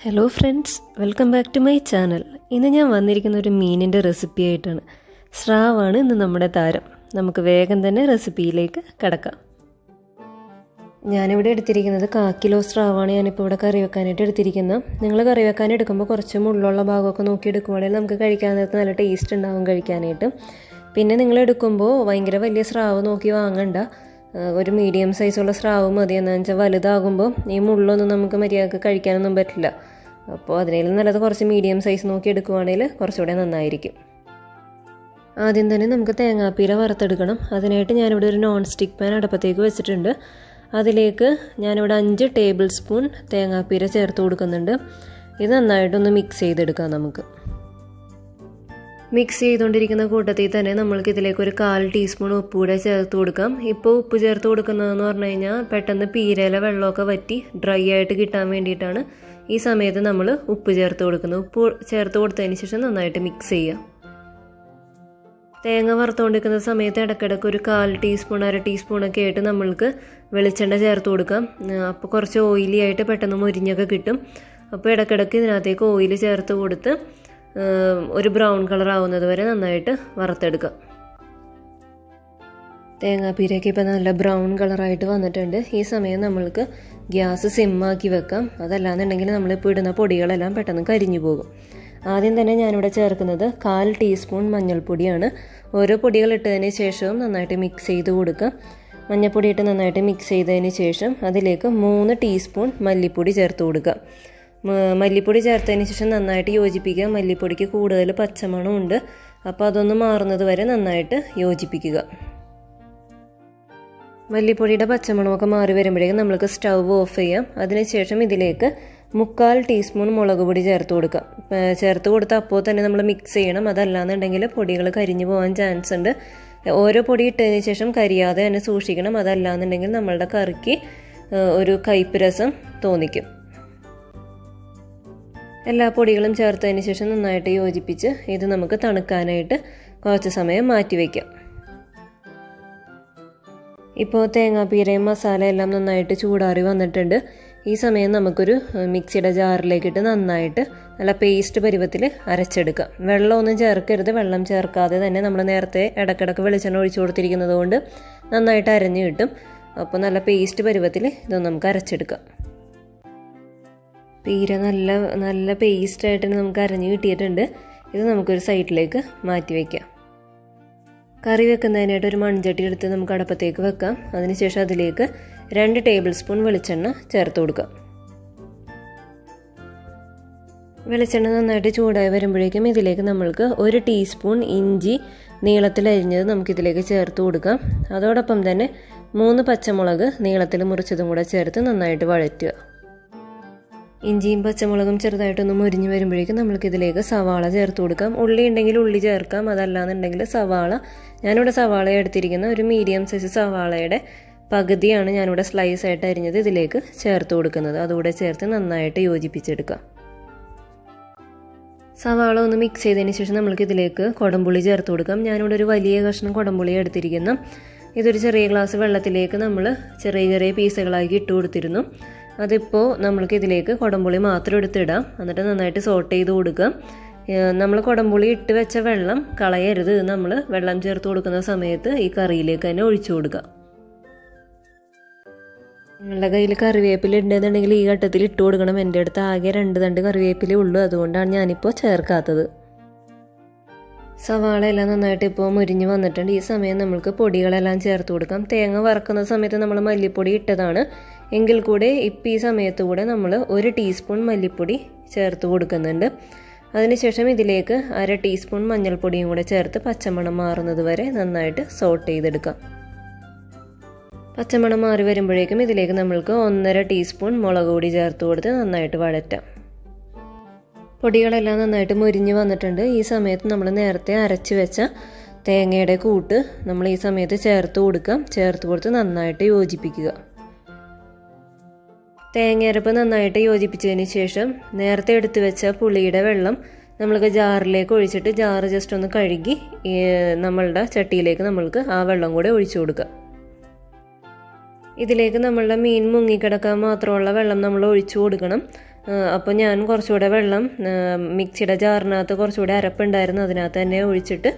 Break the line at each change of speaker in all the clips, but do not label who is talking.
Hello friends, welcome back to my channel. ഇന്ന് ഞാൻ വന്നിരിക്കുന്ന ഒരു മീനിൻ്റെ റെസിപ്പി ആയിട്ടാണ്. സ്രാവാണ് ഇന്ന് നമ്മുടെ താരം. നമുക്ക് വേഗം തന്നെ റെസിപ്പിയിലേക്ക് കടക്കാം. ഞാനിവിടെ എടുത്തിരിക്കുന്നത് 1/4 കിലോ സ്രാവാണ് ഞാനിപ്പോൾ ഇവിടെ കറി വെക്കാനായിട്ട് എടുത്തിരിക്കുന്നത്. നിങ്ങൾ കറി വെക്കാൻ എടുക്കുമ്പോൾ കുറച്ച് മുള്ളുള്ള ഭാഗമൊക്കെ നോക്കി എടുക്കുവാണെങ്കിൽ നമുക്ക് കഴിക്കാൻ നേരത്ത് നല്ല ടേസ്റ്റ് ഉണ്ടാവും കഴിക്കാനായിട്ട്. പിന്നെ നിങ്ങൾ എടുക്കുമ്പോൾ ഭയങ്കര വലിയ സ്രാവ് നോക്കി വാങ്ങണ്ട, ഒരു മീഡിയം സൈസുള്ള സ്രാവ് മതി. എന്താണെന്ന് വെച്ചാൽ വലുതാകുമ്പോൾ ഈ മുള്ളൊന്നും നമുക്ക് മര്യാദക്ക് കഴിക്കാനൊന്നും പറ്റില്ല. അപ്പോൾ അതിനേലും നല്ലത് കുറച്ച് മീഡിയം സൈസ് നോക്കി എടുക്കുവാണെങ്കിൽ കുറച്ചുകൂടെ നന്നായിരിക്കും. ആദ്യം തന്നെ നമുക്ക് തേങ്ങാപ്പീര വറുത്തെടുക്കണം. അതിനായിട്ട് ഞാനിവിടെ ഒരു നോൺ സ്റ്റിക്ക് പാൻ അടുപ്പത്തേക്ക് വെച്ചിട്ടുണ്ട്. അതിലേക്ക് ഞാനിവിടെ 5 ടേബിൾ സ്പൂൺ തേങ്ങാപ്പീര ചേർത്ത് കൊടുക്കുന്നുണ്ട്. ഇത് നന്നായിട്ടൊന്ന് മിക്സ് ചെയ്തെടുക്കാം. നമുക്ക് മിക്സ് ചെയ്തുകൊണ്ടിരിക്കുന്ന കൂട്ടത്തിൽ തന്നെ നമ്മൾക്ക് ഇതിലേക്ക് ഒരു 1/4 ടീസ്പൂൺ ഉപ്പ് കൂടെ ചേർത്ത് കൊടുക്കാം. ഇപ്പോൾ ഉപ്പ് ചേർത്ത് കൊടുക്കുന്നതെന്ന് പറഞ്ഞു കഴിഞ്ഞാൽ പെട്ടെന്ന് പീരയിലെ വെള്ളമൊക്കെ വറ്റി ഡ്രൈ ആയിട്ട് കിട്ടാൻ വേണ്ടിയിട്ടാണ് ഈ സമയത്ത് നമ്മൾ ഉപ്പ് ചേർത്ത് കൊടുക്കുന്നത്. ഉപ്പ് ചേർത്ത് കൊടുത്തതിന് ശേഷം നന്നായിട്ട് മിക്സ് ചെയ്യുക. തേങ്ങ വറുത്തുകൊണ്ടിരിക്കുന്ന സമയത്ത് ഇടയ്ക്കിടയ്ക്ക് ഒരു 1/4 ടീസ്പൂൺ 1/2 ടീസ്പൂണൊക്കെ ആയിട്ട് നമ്മൾക്ക് വെളിച്ചെണ്ണ ചേർത്ത് കൊടുക്കാം. അപ്പോൾ കുറച്ച് ഓയിലി ആയിട്ട് പെട്ടെന്ന് മുരിഞ്ഞൊക്കെ കിട്ടും. അപ്പോൾ ഇടയ്ക്കിടയ്ക്ക് ഇതിനകത്തേക്ക് ഓയിൽ ചേർത്ത് കൊടുത്ത് ഒരു ബ്രൗൺ കളർ ആവുന്നത് വരെ നന്നായിട്ട് വറുത്തെടുക്കാം. തേങ്ങാപ്പീരയ്ക്ക് ഇപ്പോൾ നല്ല ബ്രൗൺ കളറായിട്ട് വന്നിട്ടുണ്ട്. ഈ സമയം നമ്മൾക്ക് ഗ്യാസ് സിമ്മാക്കി വെക്കാം. അതല്ലാന്നുണ്ടെങ്കിൽ നമ്മളിപ്പോൾ ഇടുന്ന പൊടികളെല്ലാം പെട്ടെന്ന് കരിഞ്ഞു പോകും. ആദ്യം തന്നെ ഞാനിവിടെ ചേർക്കുന്നത് 1/4 ടീസ്പൂൺ മഞ്ഞൾപ്പൊടിയാണ്. ഓരോ പൊടികൾ ഇട്ടതിന് ശേഷവും നന്നായിട്ട് മിക്സ് ചെയ്ത് കൊടുക്കാം. മഞ്ഞൾപ്പൊടി ഇട്ട് നന്നായിട്ട് മിക്സ് ചെയ്തതിന് ശേഷം അതിലേക്ക് 3 ടീസ്പൂൺ മല്ലിപ്പൊടി ചേർത്ത് കൊടുക്കാം. മല്ലിപ്പൊടി ചേർത്തതിന് ശേഷം നന്നായിട്ട് യോജിപ്പിക്കുക. മല്ലിപ്പൊടിക്ക് കൂടുതൽ പച്ചമണമുണ്ട്, അപ്പോൾ അതൊന്ന് മാറുന്നത് വരെ നന്നായിട്ട് യോജിപ്പിക്കുക. മല്ലിപ്പൊടിയുടെ പച്ചമണമൊക്കെ മാറി വരുമ്പോഴേക്കും നമ്മൾക്ക് സ്റ്റൗ ഓഫ് ചെയ്യാം. അതിനുശേഷം ഇതിലേക്ക് 3/4 ടീസ്പൂൺ മുളക് പൊടി ചേർത്ത് കൊടുക്കാം. ചേർത്ത് കൊടുത്താൽ അപ്പോൾ തന്നെ നമ്മൾ മിക്സ് ചെയ്യണം. അതല്ലാന്നുണ്ടെങ്കിൽ പൊടികൾ കരിഞ്ഞു പോകാൻ ചാൻസ് ഉണ്ട്. ഓരോ പൊടി ഇട്ടതിന് ശേഷം കരിയാതെ തന്നെ സൂക്ഷിക്കണം. അതല്ലാന്നുണ്ടെങ്കിൽ നമ്മളുടെ കറിക്ക് ഒരു കയ്പ്പ് രസം തോന്നിക്കും. എല്ലാ പൊടികളും ചേർത്തതിന് ശേഷം നന്നായിട്ട് യോജിപ്പിച്ച് ഇത് നമുക്ക് തണുക്കാനായിട്ട് കുറച്ച് സമയം മാറ്റി വയ്ക്കാം. ഇപ്പോൾ തേങ്ങാപ്പീരയും മസാലയെല്ലാം നന്നായിട്ട് ചൂടാറി വന്നിട്ടുണ്ട്. ഈ സമയം നമുക്കൊരു മിക്സിയുടെ ജാറിലേക്കിട്ട് നന്നായിട്ട് നല്ല പേസ്റ്റ് പരുവത്തിൽ അരച്ചെടുക്കാം. വെള്ളമൊന്നും ചേർക്കരുത്. വെള്ളം ചേർക്കാതെ തന്നെ നമ്മൾ നേരത്തെ ഇടയ്ക്കിടയ്ക്ക് വെളിച്ചെണ്ണ ഒഴിച്ചു കൊടുത്തിരിക്കുന്നത് കൊണ്ട് നന്നായിട്ട് അരഞ്ഞു കിട്ടും. അപ്പോൾ നല്ല പേസ്റ്റ് പരുവത്തിൽ ഇതൊന്ന് നമുക്ക് അരച്ചെടുക്കാം. പീര നല്ല പേസ്റ്റായിട്ട് നമുക്ക് അരഞ്ഞ് കിട്ടിയിട്ടുണ്ട്. ഇത് നമുക്കൊരു സൈഡിലേക്ക് മാറ്റി വയ്ക്കാം. കറി വെക്കുന്നതിനായിട്ട് ഒരു മൺചട്ടി എടുത്ത് നമുക്ക് അടുപ്പത്തേക്ക് വെക്കാം. അതിനുശേഷം അതിലേക്ക് 2 ടേബിൾ സ്പൂൺ വെളിച്ചെണ്ണ ചേർത്ത് കൊടുക്കാം. വെളിച്ചെണ്ണ നന്നായിട്ട് ചൂടായി വരുമ്പോഴേക്കും ഇതിലേക്ക് നമ്മൾക്ക് 1 ടീസ്പൂൺ ഇഞ്ചി നീളത്തിൽ അരിഞ്ഞത് നമുക്കിതിലേക്ക് ചേർത്ത് കൊടുക്കാം. അതോടൊപ്പം തന്നെ 3 പച്ചമുളക് നീളത്തിൽ മുറിച്ചതും കൂടെ ചേർത്ത് നന്നായിട്ട് വഴറ്റുക. ഇഞ്ചിയും പച്ചമുളകും ചെറുതായിട്ടൊന്ന് മുരിഞ്ഞ് വരുമ്പോഴേക്കും നമ്മൾക്കിതിലേക്ക് സവാള ചേർത്ത് കൊടുക്കാം. ഉള്ളി ഉണ്ടെങ്കിൽ ഉള്ളി ചേർക്കാം. അതല്ലാന്നുണ്ടെങ്കിൽ സവാള, ഞാനിവിടെ സവാള എടുത്തിരിക്കുന്ന ഒരു മീഡിയം സൈസ് സവാളയുടെ പകുതിയാണ് ഞാനിവിടെ സ്ലൈസ് ആയിട്ട് അരിഞ്ഞത് ഇതിലേക്ക് ചേർത്ത് കൊടുക്കുന്നത്. അതുകൂടെ ചേർത്ത് നന്നായിട്ട് യോജിപ്പിച്ചെടുക്കാം. സവാള ഒന്ന് മിക്സ് ചെയ്തതിന് ശേഷം നമ്മൾക്കിതിലേക്ക് കുടംപുളി ചേർത്ത് കൊടുക്കാം. ഞാനിവിടെ ഒരു വലിയ കഷ്ണം കുടംപുളി എടുത്തിരിക്കുന്നു. ഇതൊരു ചെറിയ ഗ്ലാസ് വെള്ളത്തിലേക്ക് നമ്മൾ ചെറിയ പീസുകളാക്കി ഇട്ട് കൊടുത്തിരുന്നു. അതിപ്പോൾ നമ്മൾക്ക് ഇതിലേക്ക് കുടംപുളി മാത്രം എടുത്തിടാം. എന്നിട്ട് നന്നായിട്ട് സോട്ട് ചെയ്ത് കൊടുക്കാം. നമ്മൾ കുടംപുളി ഇട്ട് വെച്ച വെള്ളം കളയരുത്. നമ്മൾ വെള്ളം ചേർത്ത് കൊടുക്കുന്ന സമയത്ത് ഈ കറിയിലേക്ക് തന്നെ ഒഴിച്ചു കൊടുക്കാം. നിങ്ങളുടെ കയ്യിൽ കറിവേപ്പില ഉണ്ടെന്നുണ്ടെങ്കിൽ ഈ ഘട്ടത്തിൽ ഇട്ട് കൊടുക്കണം. എൻ്റെ അടുത്ത് ആകെ 2 തണ്ട് കറിവേപ്പിലേ ഉള്ളൂ, അതുകൊണ്ടാണ് ഞാനിപ്പോൾ ചേർക്കാത്തത്. സവാള എല്ലാം നന്നായിട്ട് ഇപ്പോൾ മുരിഞ്ഞ് വന്നിട്ടുണ്ട്. ഈ സമയം നമ്മൾക്ക് പൊടികളെല്ലാം ചേർത്ത് കൊടുക്കാം. തേങ്ങ വറക്കുന്ന സമയത്ത് നമ്മൾ മല്ലിപ്പൊടി ഇട്ടതാണ് എങ്കിൽ കൂടെ ഇപ്പം ഈ സമയത്ത് കൂടെ നമ്മൾ 1 ടീസ്പൂൺ മല്ലിപ്പൊടി ചേർത്ത് കൊടുക്കുന്നുണ്ട്. അതിനുശേഷം ഇതിലേക്ക് 1/2 ടീസ്പൂൺ മഞ്ഞൾപ്പൊടിയും കൂടെ ചേർത്ത് പച്ചമണം മാറുന്നത് വരെ നന്നായിട്ട് സോട്ട് ചെയ്തെടുക്കാം. പച്ചമണം മാറി വരുമ്പോഴേക്കും ഇതിലേക്ക് നമ്മൾക്ക് 1/2 ടീസ്പൂൺ മുളക് പൊടി ചേർത്ത് കൊടുത്ത് നന്നായിട്ട് വഴറ്റാം. പൊടികളെല്ലാം നന്നായിട്ട് മുരിഞ്ഞ് വന്നിട്ടുണ്ട്. ഈ സമയത്ത് നമ്മൾ നേരത്തെ അരച്ച് വെച്ച തേങ്ങയുടെ കൂട്ട് നമ്മൾ ഈ സമയത്ത് ചേർത്ത് കൊടുക്കാം. ചേർത്ത് കൊടുത്ത് നന്നായിട്ട് യോജിപ്പിക്കുക. തേങ്ങയരപ്പ് നന്നായിട്ട് യോജിപ്പിച്ചതിന് ശേഷം നേരത്തെ എടുത്തു വെച്ച പുളിയുടെ വെള്ളം നമ്മൾക്ക് ജാറിലേക്ക് ഒഴിച്ചിട്ട് ജാറ് ജസ്റ്റ് ഒന്ന് കഴുകി നമ്മളുടെ ചട്ടിയിലേക്ക് നമ്മൾക്ക് ആ വെള്ളം കൂടെ ഒഴിച്ചു കൊടുക്കുക. ഇതിലേക്ക് നമ്മളുടെ മീൻ മുങ്ങിക്കിടക്കാൻ മാത്രമുള്ള വെള്ളം നമ്മൾ ഒഴിച്ചു കൊടുക്കണം. അപ്പോൾ ഞാൻ കുറച്ചുകൂടെ വെള്ളം മിക്സിയുടെ ജാറിനകത്ത് കുറച്ചുകൂടെ അരപ്പുണ്ടായിരുന്നു, അതിനകത്ത് തന്നെ ഒഴിച്ചിട്ട്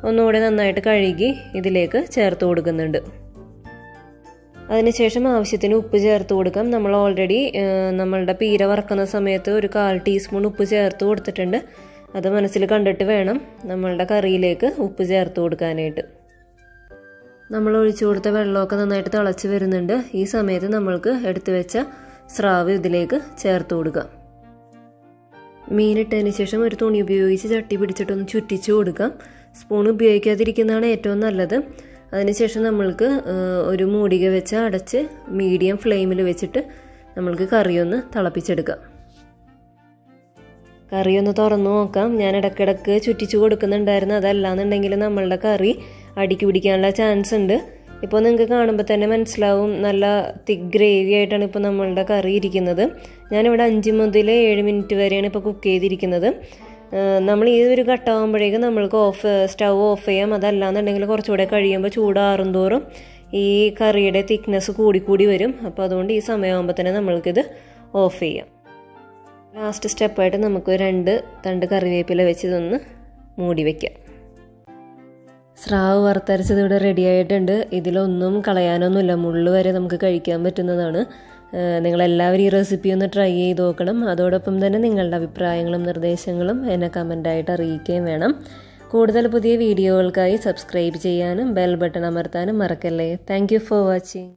ഒന്നുകൂടെ നന്നായിട്ട് കഴുകി ഇതിലേക്ക് ചേർത്ത് കൊടുക്കുന്നുണ്ട്. അതിനുശേഷം ആവശ്യത്തിന് ഉപ്പ് ചേർത്ത് കൊടുക്കാം. നമ്മൾ ഓൾറെഡി നമ്മളുടെ പീര വറക്കുന്ന സമയത്ത് ഒരു 1/4 ടീസ്പൂൺ ഉപ്പ് ചേർത്ത് കൊടുത്തിട്ടുണ്ട്. അത് മനസ്സിൽ കണ്ടിട്ട് വേണം നമ്മളുടെ കറിയിലേക്ക് ഉപ്പ് ചേർത്ത് കൊടുക്കാനായിട്ട്. നമ്മൾ ഒഴിച്ചു കൊടുത്ത വെള്ളമൊക്കെ നന്നായിട്ട് തിളച്ച് വരുന്നുണ്ട്. ഈ സമയത്ത് നമ്മൾക്ക് എടുത്തു വെച്ച സ്രാവ് ഇതിലേക്ക് ചേർത്ത് കൊടുക്കാം. മീനിട്ടതിന് ശേഷം ഒരു തുണി ഉപയോഗിച്ച് ചട്ടി പിടിച്ചിട്ടൊന്ന് ചുറ്റിച്ച് കൊടുക്കാം. സ്പൂൺ ഉപയോഗിക്കാതിരിക്കുന്നതാണ് ഏറ്റവും നല്ലത്. അതിനുശേഷം നമ്മൾക്ക് ഒരു മൂടിക വെച്ച് അടച്ച് മീഡിയം ഫ്ലെയിമിൽ വെച്ചിട്ട് നമ്മൾക്ക് കറിയൊന്ന് തിളപ്പിച്ചെടുക്കാം. കറിയൊന്ന് തുറന്നു നോക്കാം. ഞാൻ ഇടയ്ക്കിടയ്ക്ക് ചുറ്റിച്ച് കൊടുക്കുന്നുണ്ടായിരുന്നു. അതല്ലാന്നുണ്ടെങ്കിൽ നമ്മളുടെ കറി അടിക്ക് പിടിക്കാനുള്ള ചാൻസ് ഉണ്ട്. ഇപ്പോൾ നിങ്ങൾക്ക് കാണുമ്പോൾ തന്നെ മനസ്സിലാവും, നല്ല തിക്ക് ഗ്രേവി ആയിട്ടാണ് ഇപ്പോൾ നമ്മളുടെ കറി ഇരിക്കുന്നത്. ഞാനിവിടെ 5 മുതൽ 7 മിനിറ്റ് വരെയാണ് ഇപ്പോൾ കുക്ക് ചെയ്തിരിക്കുന്നത്. നമ്മൾ ഈ ഒരു ഘട്ടമാകുമ്പോഴേക്കും നമ്മൾക്ക് സ്റ്റൗ ഓഫ് ചെയ്യാം. അതല്ലാന്നുണ്ടെങ്കിൽ കുറച്ചുകൂടെ കഴിയുമ്പോൾ ചൂടാറും തോറും ഈ കറിയുടെ തിക്നെസ് കൂടി വരും. അപ്പോൾ അതുകൊണ്ട് ഈ സമയമാകുമ്പോൾ തന്നെ നമ്മൾക്കിത് ഓഫ് ചെയ്യാം. ലാസ്റ്റ് സ്റ്റെപ്പായിട്ട് നമുക്ക് 2 തണ്ട് കറിവേപ്പില വെച്ച് ഇതൊന്ന് മൂടി വയ്ക്കാം. സ്രാവ് വറുത്തരച്ചത് ഇവിടെ റെഡി ആയിട്ടുണ്ട്. ഇതിലൊന്നും കളയാനൊന്നുമില്ല, മുള്ളു വരെ നമുക്ക് കഴിക്കാൻ പറ്റുന്നതാണ്. നിങ്ങളെല്ലാവരും ഈ റെസിപ്പി ഒന്ന് ട്രൈ ചെയ്ത് നോക്കണം. അതോടൊപ്പം തന്നെ നിങ്ങളുടെ അഭിപ്രായങ്ങളും നിർദ്ദേശങ്ങളും എന്നെ കമൻ്റായിട്ട് അറിയിക്കുകയും വേണം. കൂടുതൽ പുതിയ വീഡിയോകൾക്കായി സബ്സ്ക്രൈബ് ചെയ്യാനും ബെൽ ബട്ടൺ അമർത്താനും മറക്കല്ലേ. Thank you for watching.